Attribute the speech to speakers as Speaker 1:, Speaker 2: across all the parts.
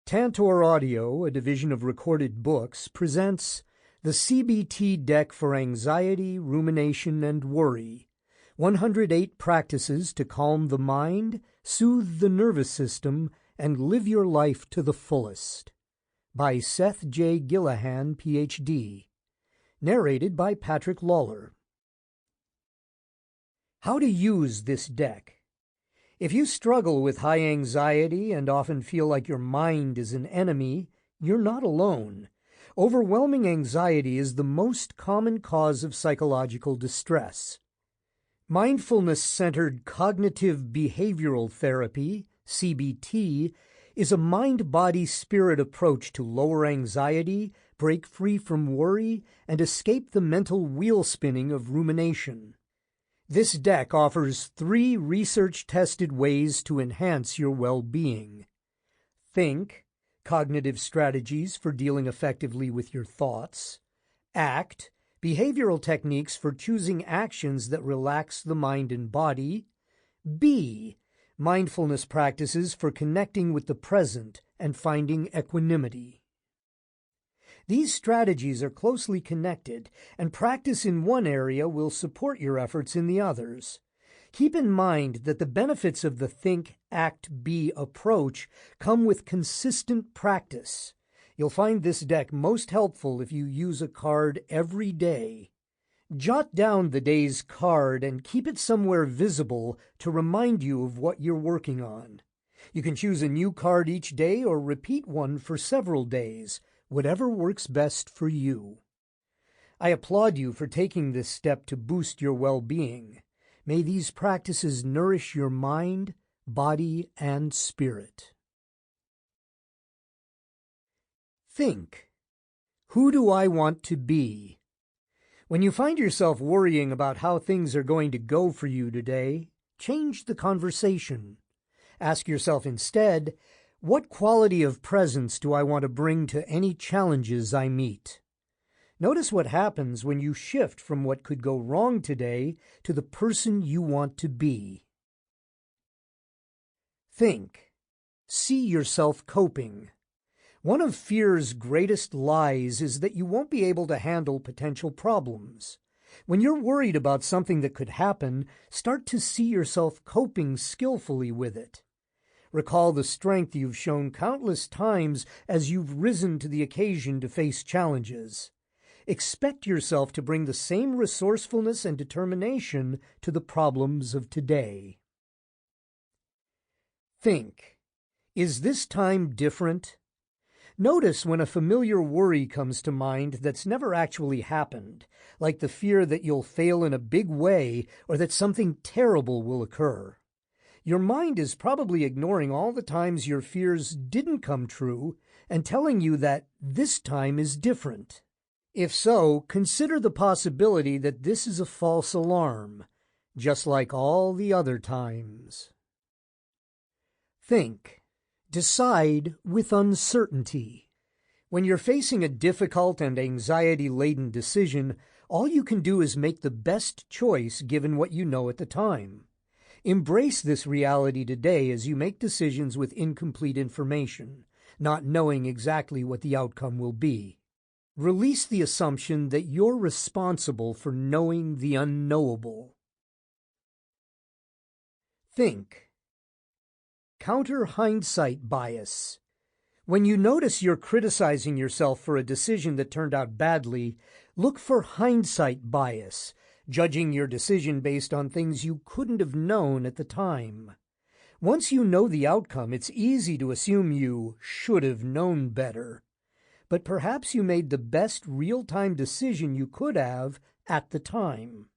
Speaker 1: Tantor Audio, a division of Recorded Books, presents the CBT Deck for Anxiety, Rumination, and Worry, 108 Practices to Calm the Mind, Soothe the Nervous System, and Live Your Life to the Fullest, by Seth J. Gillihan, Ph.D., narrated by Patrick Lawlor. How to use this deck. If you struggle with high anxiety and often feel like your mind is an enemy, you're not alone. Overwhelming anxiety is the most common cause of psychological distress. Mindfulness-centered cognitive behavioral therapy, CBT, is a mind-body-spirit approach to lower anxiety, break free from worry, and escape the mental wheel-spinning of rumination. This deck offers 3 research-tested ways to enhance your well-being. Think, cognitive strategies for dealing effectively with your thoughts. Act, behavioral techniques for choosing actions that relax the mind and body. B, mindfulness practices for connecting with the present and finding equanimity. These strategies are closely connected, and practice in one area will support your efforts in the others. Keep in mind that the benefits of the Think, Act, Be approach come with consistent practice. You'll find this deck most helpful if you use a card every day. Jot down the day's card and keep it somewhere visible to remind you of what you're working on. You can choose a new card each day or repeat one for several days, whatever works best for you. I applaud you for taking this step to boost your well-being. May these practices nourish your mind, body, and spirit. Think. Who do I want to be? When you find yourself worrying about how things are going to go for you today, change the conversation. Ask yourself instead, what quality of presence do I want to bring to any challenges I meet? Notice what happens when you shift from what could go wrong today to the person you want to be. Think. See yourself coping. One of fear's greatest lies is that you won't be able to handle potential problems. When you're worried about something that could happen, start to see yourself coping skillfully with it. Recall the strength you've shown countless times as you've risen to the occasion to face challenges. Expect yourself to bring the same resourcefulness and determination to the problems of today. Think. Is this time different? Notice when a familiar worry comes to mind that's never actually happened, like the fear that you'll fail in a big way or that something terrible will occur. Your mind is probably ignoring all the times your fears didn't come true and telling you that this time is different. If so, consider the possibility that this is a false alarm, just like all the other times. Think. Decide with uncertainty. When you're facing a difficult and anxiety-laden decision, all you can do is make the best choice given what you know at the time. Embrace this reality today as you make decisions with incomplete information, not knowing exactly what the outcome will be. Release the assumption that you're responsible for knowing the unknowable. Think. Counter hindsight bias. When you notice you're criticizing yourself for a decision that turned out badly, look for hindsight bias, judging your decision based on things you couldn't have known at the time. Once you know the outcome, it's easy to assume you should have known better. But perhaps you made the best real-time decision you could have at the time.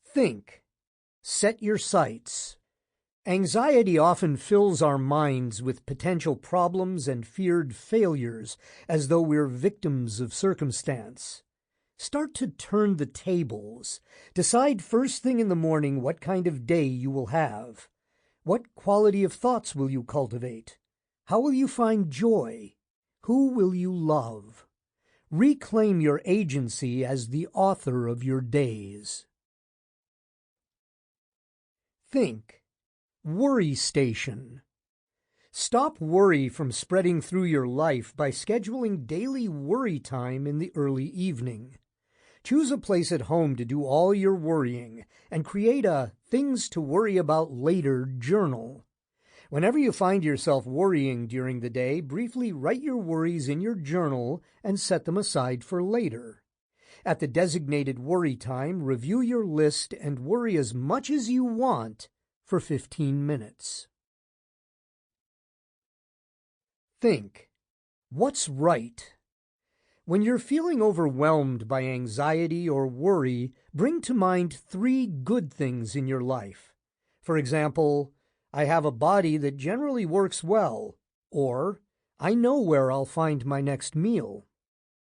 Speaker 1: Think. Set your sights. Anxiety often fills our minds with potential problems and feared failures, as though we're victims of circumstance. Start to turn the tables. Decide first thing in the morning what kind of day you will have. What quality of thoughts will you cultivate? How will you find joy? Who will you love? Reclaim your agency as the author of your days. Think. Worry station. Stop worry from spreading through your life by scheduling daily worry time in the early evening. Choose a place at home to do all your worrying and create a things to worry about later journal. Whenever you find yourself worrying during the day, briefly write your worries in your journal and set them aside for later. At the designated worry time, review your list and worry as much as you want for 15 minutes. Think. What's right? When you're feeling overwhelmed by anxiety or worry, bring to mind 3 good things in your life. For example, I have a body that generally works well, or I know where I'll find my next meal.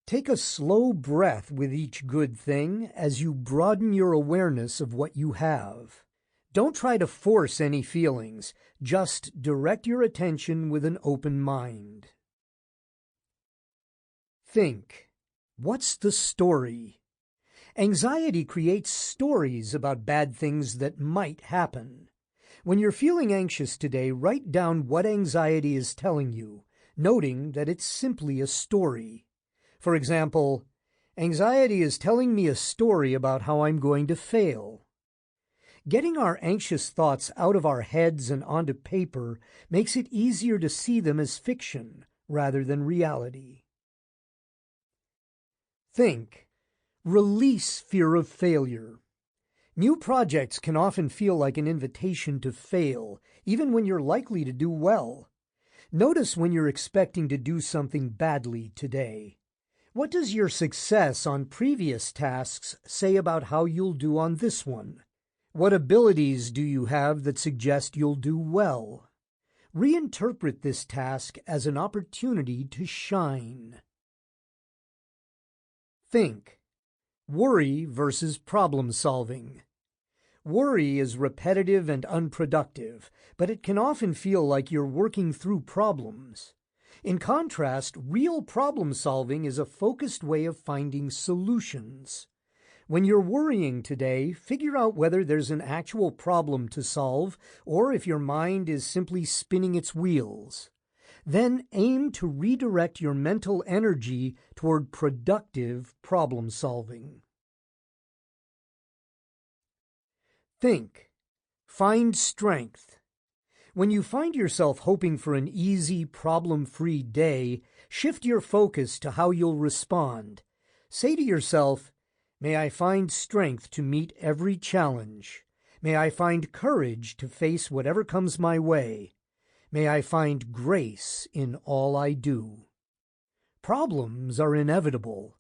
Speaker 1: Take a slow breath with each good thing as you broaden your awareness of what you have. Don't try to force any feelings, just direct your attention with an open mind. Think. What's the story? Anxiety creates stories about bad things that might happen. When you're feeling anxious today, write down what anxiety is telling you, noting that it's simply a story. For example, anxiety is telling me a story about how I'm going to fail. Getting our anxious thoughts out of our heads and onto paper makes it easier to see them as fiction rather than reality. Think. Release fear of failure. New projects can often feel like an invitation to fail, even when you're likely to do well. Notice when you're expecting to do something badly today. What does your success on previous tasks say about how you'll do on this one? What abilities do you have that suggest you'll do well? Reinterpret this task as an opportunity to shine. Think. Worry versus problem solving. Worry is repetitive and unproductive, but it can often feel like you're working through problems. In contrast, real problem solving is a focused way of finding solutions. When you're worrying today, figure out whether there's an actual problem to solve or if your mind is simply spinning its wheels. Then aim to redirect your mental energy toward productive problem solving. Think. Find strength. When you find yourself hoping for an easy, problem-free day, shift your focus to how you'll respond. Say to yourself, "May I find strength to meet every challenge. May I find courage to face whatever comes my way. May I find grace in all I do." Problems are inevitable.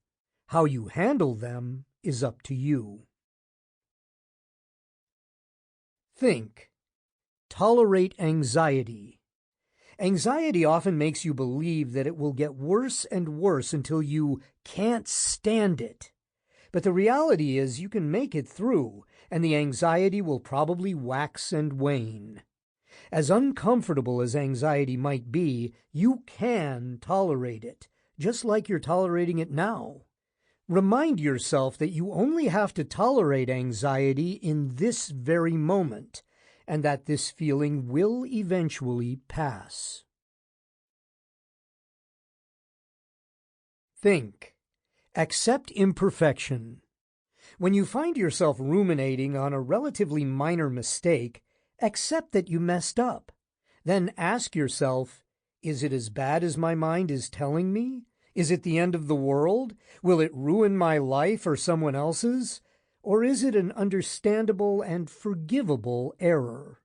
Speaker 1: How you handle them is up to you. Think. Tolerate anxiety. Anxiety often makes you believe that it will get worse and worse until you can't stand it. But the reality is you can make it through, and the anxiety will probably wax and wane. As uncomfortable as anxiety might be, you can tolerate it, just like you're tolerating it now. Remind yourself that you only have to tolerate anxiety in this very moment, and that this feeling will eventually pass. Think. Accept imperfection. When you find yourself ruminating on a relatively minor mistake, accept that you messed up. Then ask yourself, is it as bad as my mind is telling me? Is it the end of the world? Will it ruin my life or someone else's? Or is it an understandable and forgivable error?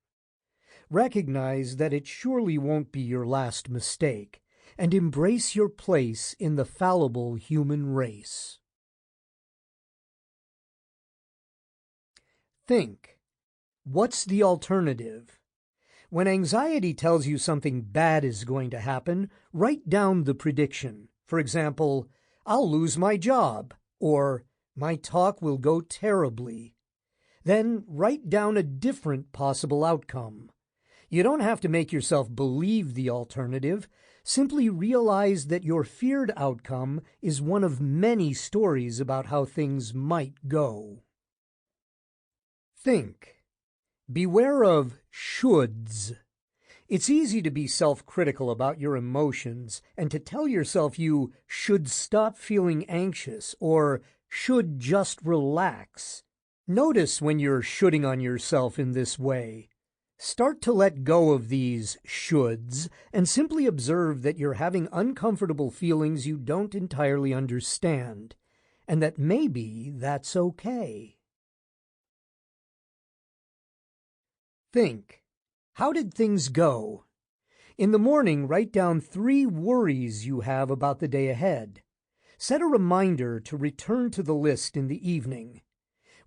Speaker 1: Recognize that it surely won't be your last mistake, and embrace your place in the fallible human race. Think. What's the alternative? When anxiety tells you something bad is going to happen, write down the prediction. For example, "I'll lose my job," or "My talk will go terribly." Then write down a different possible outcome. You don't have to make yourself believe the alternative. Simply realize that your feared outcome is one of many stories about how things might go. Think. Beware of shoulds. It's easy to be self-critical about your emotions and to tell yourself you should stop feeling anxious or should just relax. Notice when you're shoulding on yourself in this way. Start to let go of these shoulds and simply observe that you're having uncomfortable feelings you don't entirely understand, and that maybe that's okay. Think. How did things go? In the morning, write down 3 worries you have about the day ahead. Set a reminder to return to the list in the evening.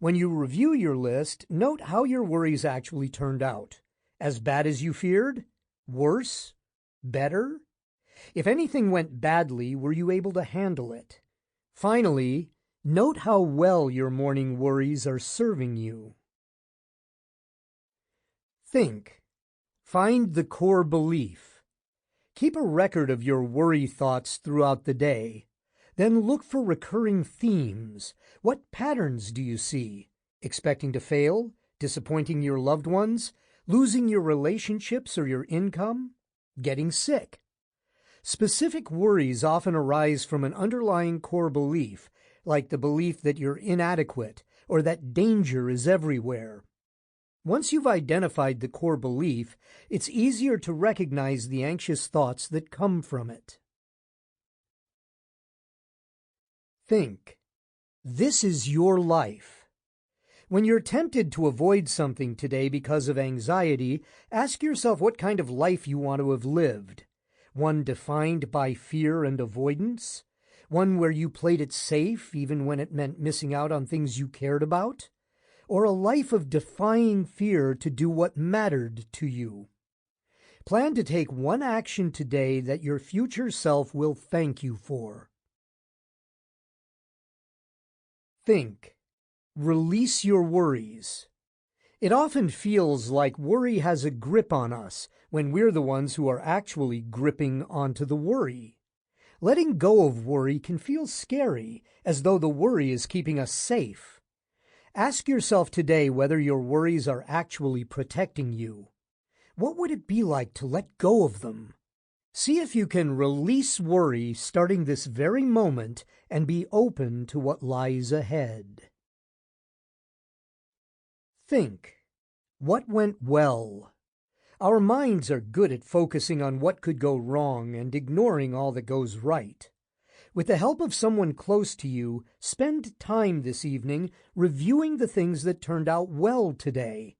Speaker 1: When you review your list, note how your worries actually turned out. As bad as you feared? Worse? Better? If anything went badly, were you able to handle it? Finally, note how well your morning worries are serving you. Think. Find the core belief. Keep a record of your worry thoughts throughout the day. Then look for recurring themes. What patterns do you see? Expecting to fail? Disappointing your loved ones? Losing your relationships or your income? Getting sick? Specific worries often arise from an underlying core belief, like the belief that you're inadequate or that danger is everywhere. Once you've identified the core belief, it's easier to recognize the anxious thoughts that come from it. Think. This is your life. When you're tempted to avoid something today because of anxiety, ask yourself what kind of life you want to have lived. One defined by fear and avoidance? One where you played it safe even when it meant missing out on things you cared about? Or a life of defying fear to do what mattered to you? Plan to take one action today that your future self will thank you for. Think. Release your worries. It often feels like worry has a grip on us when we're the ones who are actually gripping onto the worry. Letting go of worry can feel scary, as though the worry is keeping us safe. Ask yourself today whether your worries are actually protecting you. What would it be like to let go of them? See if you can release worry starting this very moment and be open to what lies ahead. Think. What went well? Our minds are good at focusing on what could go wrong and ignoring all that goes right. With the help of someone close to you, spend time this evening reviewing the things that turned out well today.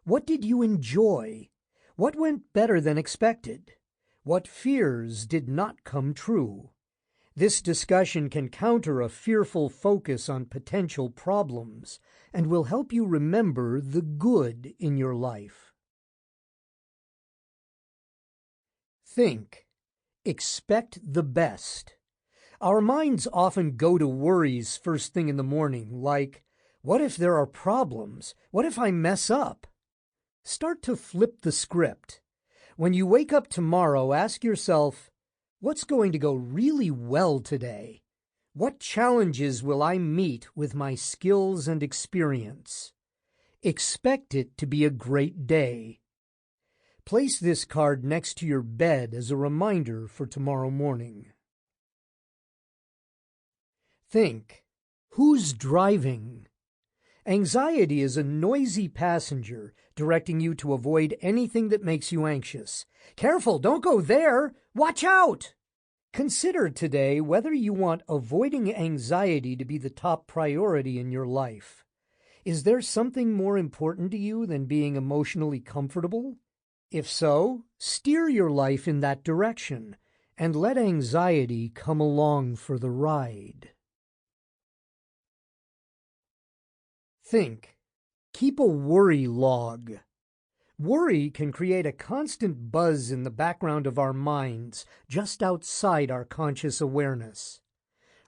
Speaker 1: What did you enjoy? What went better than expected? What fears did not come true? This discussion can counter a fearful focus on potential problems and will help you remember the good in your life. Think. Expect the best. Our minds often go to worries first thing in the morning, like, what if there are problems? What if I mess up? Start to flip the script. When you wake up tomorrow, ask yourself, what's going to go really well today? What challenges will I meet with my skills and experience? Expect it to be a great day. Place this card next to your bed as a reminder for tomorrow morning. Think. Who's driving? Anxiety is a noisy passenger directing you to avoid anything that makes you anxious. Careful, don't go there! Watch out! Consider today whether you want avoiding anxiety to be the top priority in your life. Is there something more important to you than being emotionally comfortable? If so, steer your life in that direction and let anxiety come along for the ride. Think. Keep a worry log. Worry can create a constant buzz in the background of our minds, just outside our conscious awareness.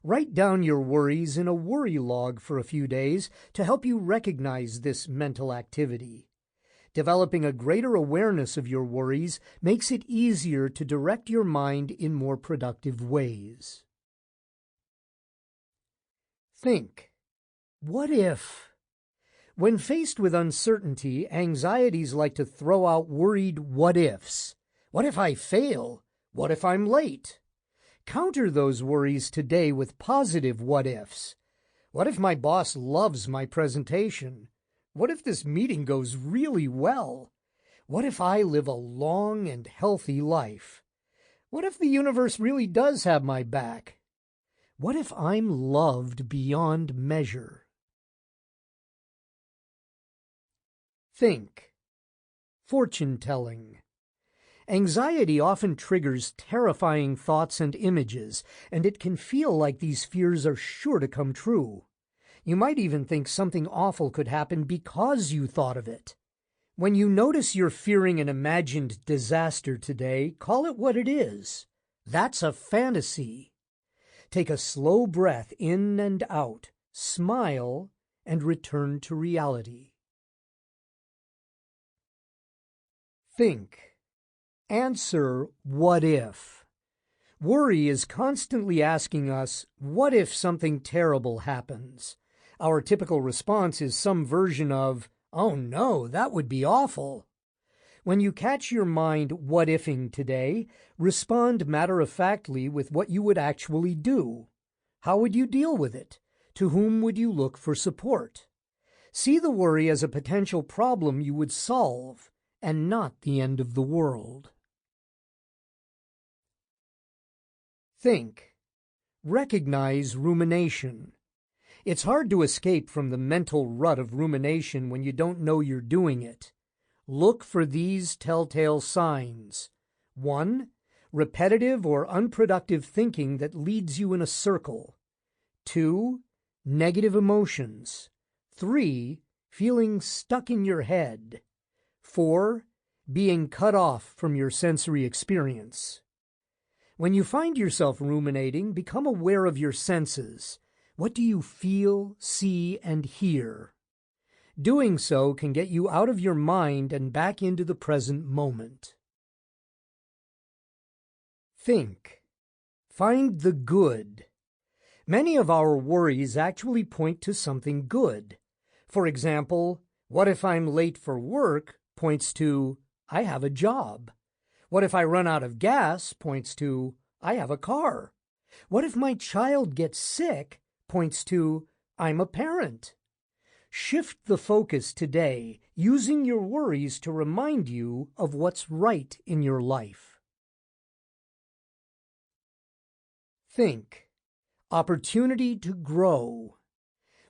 Speaker 1: Write down your worries in a worry log for a few days to help you recognize this mental activity. Developing a greater awareness of your worries makes it easier to direct your mind in more productive ways. Think. What if? When faced with uncertainty, anxieties like to throw out worried what-ifs. What if I fail? What if I'm late? Counter those worries today with positive what-ifs. What if my boss loves my presentation? What if this meeting goes really well? What if I live a long and healthy life? What if the universe really does have my back? What if I'm loved beyond measure? Think. Fortune-telling. Anxiety often triggers terrifying thoughts and images, and it can feel like these fears are sure to come true. You might even think something awful could happen because you thought of it. When you notice you're fearing an imagined disaster today, call it what it is. That's a fantasy. Take a slow breath in and out, smile, and return to reality. Think. Answer what if. Worry is constantly asking us, what if something terrible happens? Our typical response is some version of, oh no, that would be awful. When you catch your mind what-ifing today, respond matter-of-factly with what you would actually do. How would you deal with it? To whom would you look for support? See the worry as a potential problem you would solve, and not the end of the world. Think. Recognize rumination. It's hard to escape from the mental rut of rumination when you don't know you're doing it. Look for these telltale signs. 1. Repetitive or unproductive thinking that leads you in a circle. 2. Negative emotions. 3. Feeling stuck in your head. 4. Being cut off from your sensory experience. When you find yourself ruminating, become aware of your senses. What do you feel, see, and hear? Doing so can get you out of your mind and back into the present moment. Think. Find the good. Many of our worries actually point to something good. For example, what if I'm late for work points to, I have a job. What if I run out of gas points to, I have a car. What if my child gets sick points to, I'm a parent. Shift the focus today, using your worries to remind you of what's right in your life. Think. Opportunity to grow.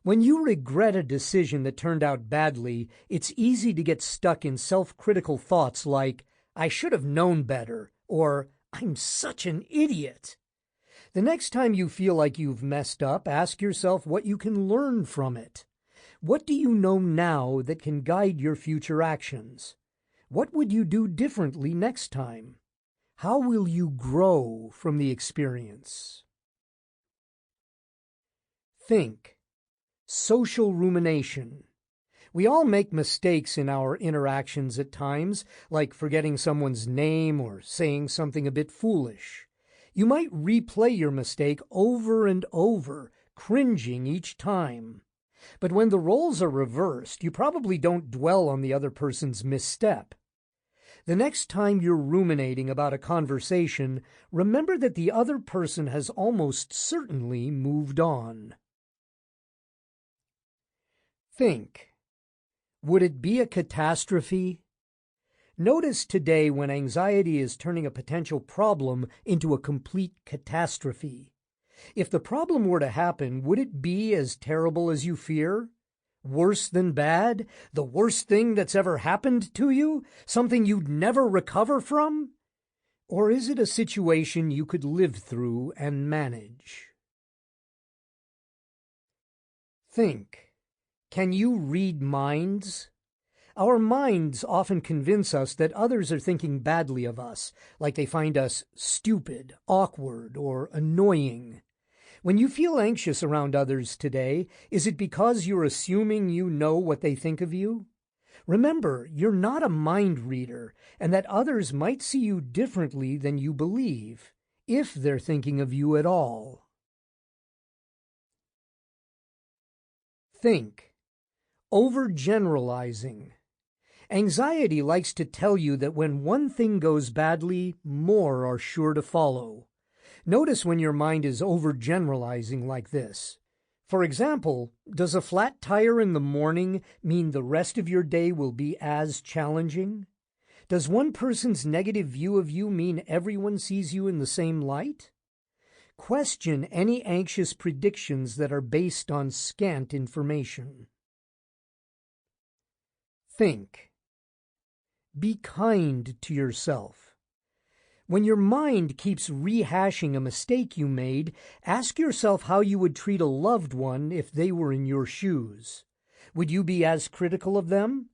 Speaker 1: When you regret a decision that turned out badly, it's easy to get stuck in self-critical thoughts like, I should have known better, or I'm such an idiot. The next time you feel like you've messed up, ask yourself what you can learn from it. What do you know now that can guide your future actions? What would you do differently next time? How will you grow from the experience? Think. Social rumination. We all make mistakes in our interactions at times, like forgetting someone's name or saying something a bit foolish. You might replay your mistake over and over, cringing each time. But when the roles are reversed, you probably don't dwell on the other person's misstep. The next time you're ruminating about a conversation, remember that the other person has almost certainly moved on. Think. Would it be a catastrophe? Notice today when anxiety is turning a potential problem into a complete catastrophe. If the problem were to happen, would it be as terrible as you fear? Worse than bad? The worst thing that's ever happened to you? Something you'd never recover from? Or is it a situation you could live through and manage? Think. Can you read minds? Our minds often convince us that others are thinking badly of us, like they find us stupid, awkward, or annoying. When you feel anxious around others today, is it because you're assuming you know what they think of you? Remember, you're not a mind reader, and that others might see you differently than you believe, if they're thinking of you at all. Think. Overgeneralizing. Anxiety likes to tell you that when one thing goes badly, more are sure to follow. Notice when your mind is overgeneralizing like this. For example, does a flat tire in the morning mean the rest of your day will be as challenging? Does one person's negative view of you mean everyone sees you in the same light? Question any anxious predictions that are based on scant information. Think. Be kind to yourself. When your mind keeps rehashing a mistake you made, ask yourself how you would treat a loved one if they were in your shoes. Would you be as critical of them?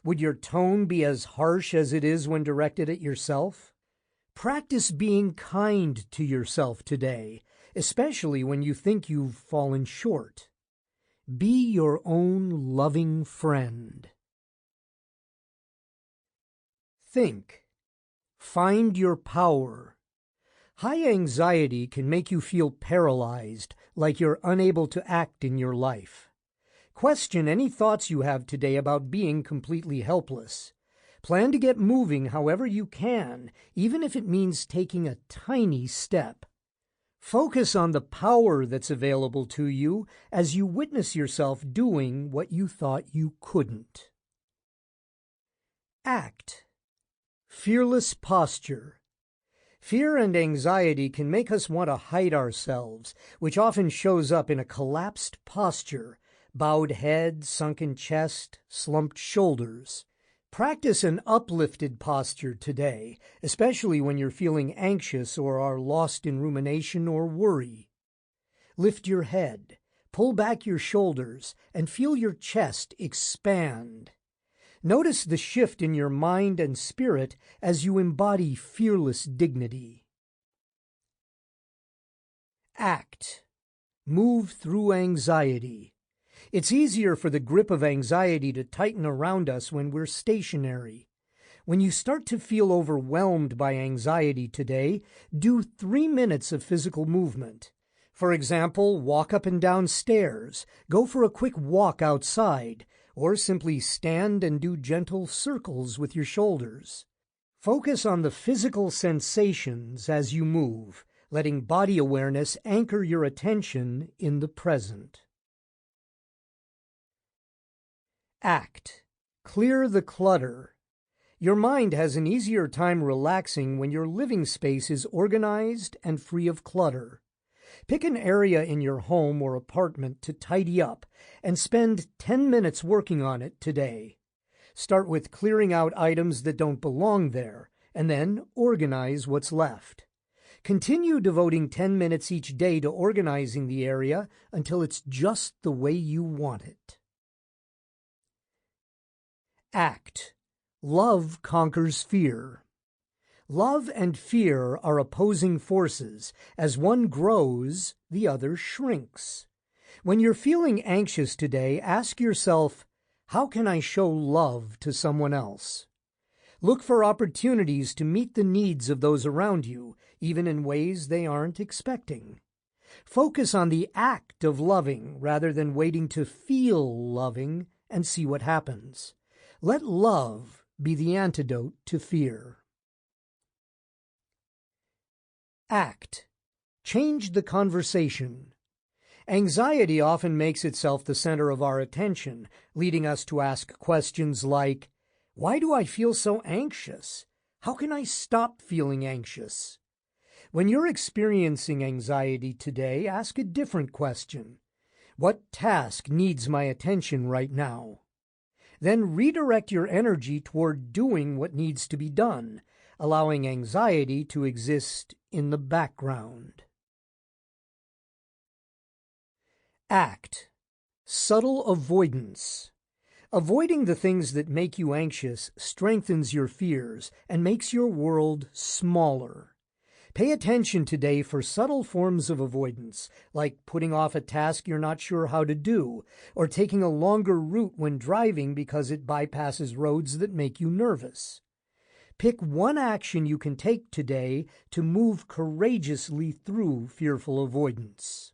Speaker 1: Would your tone be as harsh as it is when directed at yourself? Practice being kind to yourself today, especially when you think you've fallen short. Be your own loving friend. Think. Find your power. High anxiety can make you feel paralyzed, like you're unable to act in your life. Question any thoughts you have today about being completely helpless. Plan to get moving however you can, even if it means taking a tiny step. Focus on the power that's available to you as you witness yourself doing what you thought you couldn't. Act. Fearless posture. Fear and anxiety can make us want to hide ourselves, which often shows up in a collapsed posture, bowed head, sunken chest, slumped shoulders. Practice an uplifted posture today, especially when you're feeling anxious or are lost in rumination or worry. Lift your head, pull back your shoulders, and feel your chest expand. Notice the shift in your mind and spirit as you embody fearless dignity. Act. Move through anxiety. It's easier for the grip of anxiety to tighten around us when we're stationary. When you start to feel overwhelmed by anxiety today, do 3 minutes of physical movement. For example, walk up and down stairs, go for a quick walk outside, or simply stand and do gentle circles with your shoulders. Focus on the physical sensations as you move, letting body awareness anchor your attention in the present. Act. Clear the clutter. Your mind has an easier time relaxing when your living space is organized and free of clutter. Pick an area in your home or apartment to tidy up and spend 10 minutes working on it today. Start with clearing out items that don't belong there, and then organize what's left. Continue devoting 10 minutes each day to organizing the area until it's just the way you want it. Act. Love conquers fear. Love and fear are opposing forces. As one grows, the other shrinks. When you're feeling anxious today, ask yourself, how can I show love to someone else? Look for opportunities to meet the needs of those around you, even in ways they aren't expecting. Focus on the act of loving rather than waiting to feel loving and see what happens. Let love be the antidote to fear. Act. Change the conversation. Anxiety often makes itself the center of our attention, leading us to ask questions like, why do I feel so anxious? How can I stop feeling anxious? When you're experiencing anxiety today, ask a different question. What task needs my attention right now? Then redirect your energy toward doing what needs to be done, allowing anxiety to exist in the background. Act. Subtle avoidance. Avoiding the things that make you anxious strengthens your fears and makes your world smaller. Pay attention today for subtle forms of avoidance, like putting off a task you're not sure how to do, or taking a longer route when driving because it bypasses roads that make you nervous. Pick one action you can take today to move courageously through fearful avoidance.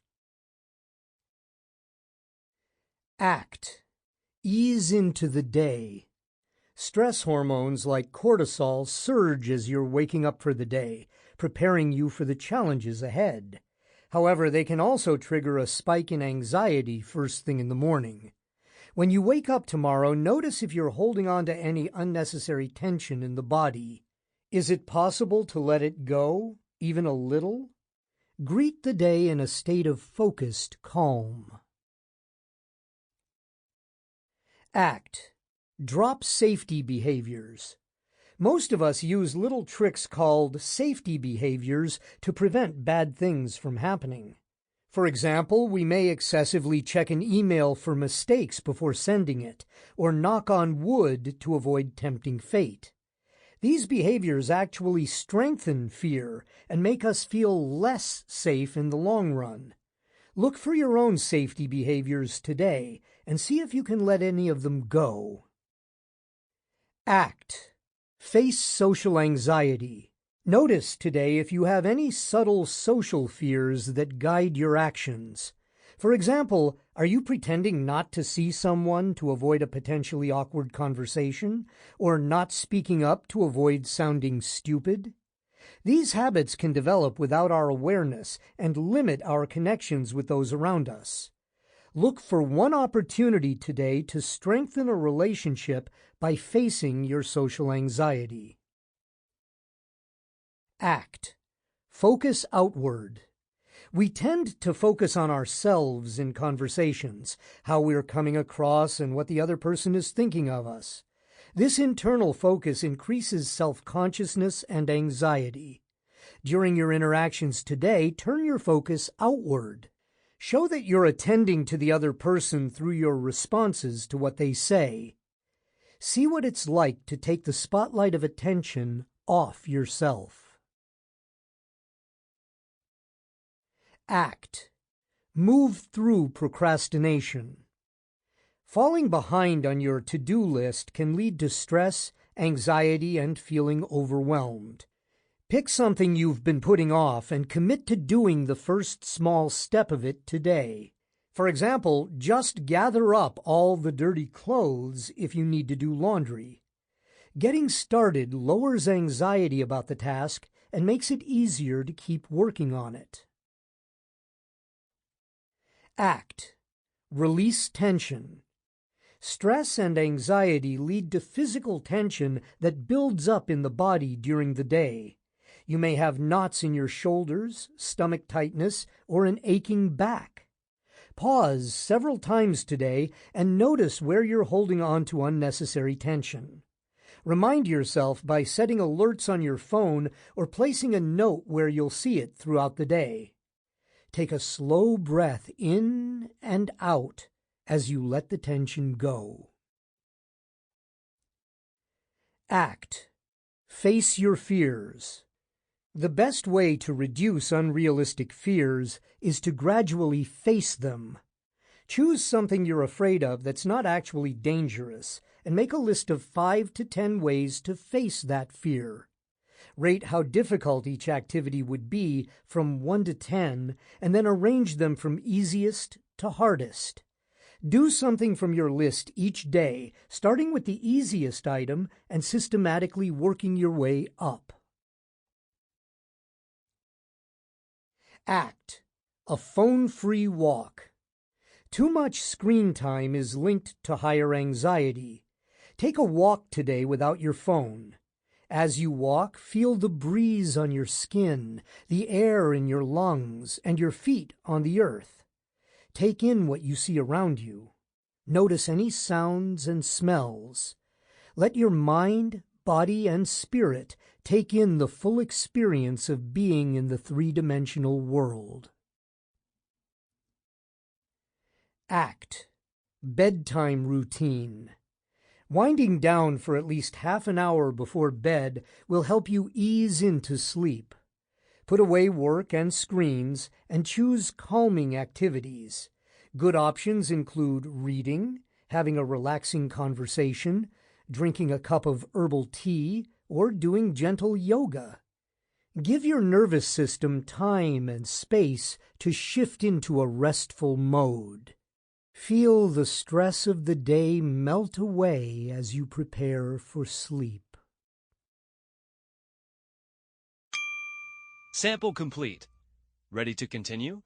Speaker 1: Act. Ease into the day. Stress hormones like cortisol surge as you're waking up for the day, preparing you for the challenges ahead. However, they can also trigger a spike in anxiety first thing in the morning. When you wake up tomorrow, notice if you're holding on to any unnecessary tension in the body. Is it possible to let it go, even a little? Greet the day in a state of focused calm. Act. Drop safety behaviors. Most of us use little tricks called safety behaviors to prevent bad things from happening. For example, we may excessively check an email for mistakes before sending it, or knock on wood to avoid tempting fate. These behaviors actually strengthen fear and make us feel less safe in the long run. Look for your own safety behaviors today and see if you can let any of them go. Act. Face social anxiety. Notice today if you have any subtle social fears that guide your actions. For example, are you pretending not to see someone to avoid a potentially awkward conversation, or not speaking up to avoid sounding stupid? These habits can develop without our awareness and limit our connections with those around us. Look for one opportunity today to strengthen a relationship by facing your social anxiety. Act. Focus outward. We tend to focus on ourselves in conversations, how we're coming across and what the other person is thinking of us. This internal focus increases self-consciousness and anxiety. During your interactions today, turn your focus outward. Show that you're attending to the other person through your responses to what they say. See what it's like to take the spotlight of attention off yourself. Act. Move through procrastination. Falling behind on your to-do list can lead to stress, anxiety, and feeling overwhelmed. Pick something you've been putting off and commit to doing the first small step of it today. For example, just gather up all the dirty clothes if you need to do laundry. Getting started lowers anxiety about the task and makes it easier to keep working on it. Act. Release tension. Stress and anxiety lead to physical tension that builds up in the body during the day. You may have knots in your shoulders, stomach tightness, or an aching back. Pause several times today and notice where you're holding on to unnecessary tension. Remind yourself by setting alerts on your phone or placing a note where you'll see it throughout the day. Take a slow breath in and out as you let the tension go. Act. Face your fears. The best way to reduce unrealistic fears is to gradually face them. Choose something you're afraid of that's not actually dangerous, and make a list of 5 to 10 ways to face that fear. Rate how difficult each activity would be from 1 to 10, and then arrange them from easiest to hardest. Do something from your list each day, starting with the easiest item and systematically working your way up. Act. A phone-free walk. Too much screen time is linked to higher anxiety. Take a walk today without your phone. As you walk, feel the breeze on your skin, the air in your lungs, and your feet on the earth. Take in what you see around you. Notice any sounds and smells. Let your mind, body, and spirit take in the full experience of being in the three-dimensional world. Act. Bedtime routine. Winding down for at least half an hour before bed will help you ease into sleep. Put away work and screens and choose calming activities. Good options include reading, having a relaxing conversation, drinking a cup of herbal tea, or doing gentle yoga. Give your nervous system time and space to shift into a restful mode. Feel the stress of the day melt away as you prepare for sleep.
Speaker 2: Sample complete. Ready to continue?